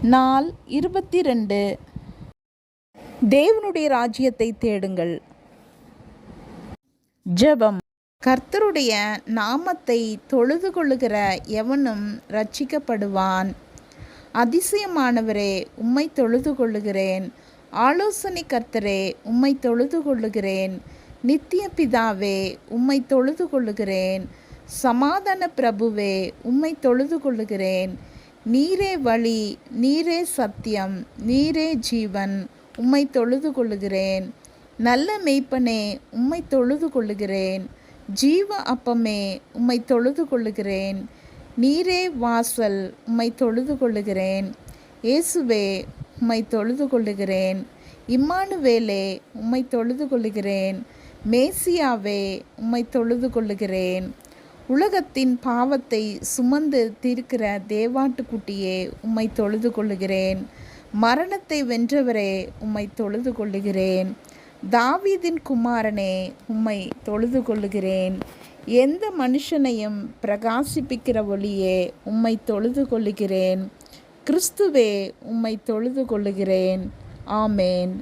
நாள் 22. தேவனுடைய ராஜ்யத்தை தேடுங்கள். ஜெபம். கர்த்தருடைய நாமத்தை தொழுது கொள்ளுகிற எவனும் இரட்சிக்கப்படுவான். அதிசயமானவரே, உம்மை தொழுது கொள்ளுகிறேன். ஆலோசனை கர்த்தரே, உம்மை தொழுது கொள்ளுகிறேன். நித்திய பிதாவே, உம்மை தொழுது கொள்ளுகிறேன். சமாதான பிரபுவே, உம்மை தொழுது கொள்ளுகிறேன். நீரே வழி, நீரே சத்தியம், நீரே ஜீவன், உம்மை தொழுது கொள்ளுகிறேன். நல்ல மெய்ப்பனே, உம்மை தொழுது கொள்ளுகிறேன். ஜீவ அப்பமே, உம்மை தொழுது கொள்ளுகிறேன். நீரே வாசல், உம்மை தொழுது கொள்ளுகிறேன். இயேசுவே, உம்மை தொழுது கொள்ளுகிறேன். இம்மானுவேலே, உம்மை தொழுது கொள்ளுகிறேன். மேசியாவே, உம்மை தொழுது கொள்ளுகிறேன். உலகத்தின் பாவத்தை சுமந்து தீர்க்கிற தேவாட்டுக்குட்டியே, உம்மை தொழுது கொள்ளுகிறேன். மரணத்தை வென்றவரே, உம்மை தொழுது கொள்ளுகிறேன். தாவீதின் குமாரனே, உம்மை தொழுது கொள்ளுகிறேன். எந்த மனுஷனையும் பிரகாசிப்பிக்கிற ஒளியே, உம்மை தொழுது கொள்ளுகிறேன். கிறிஸ்துவே, உம்மை தொழுது கொள்ளுகிறேன். ஆமேன்.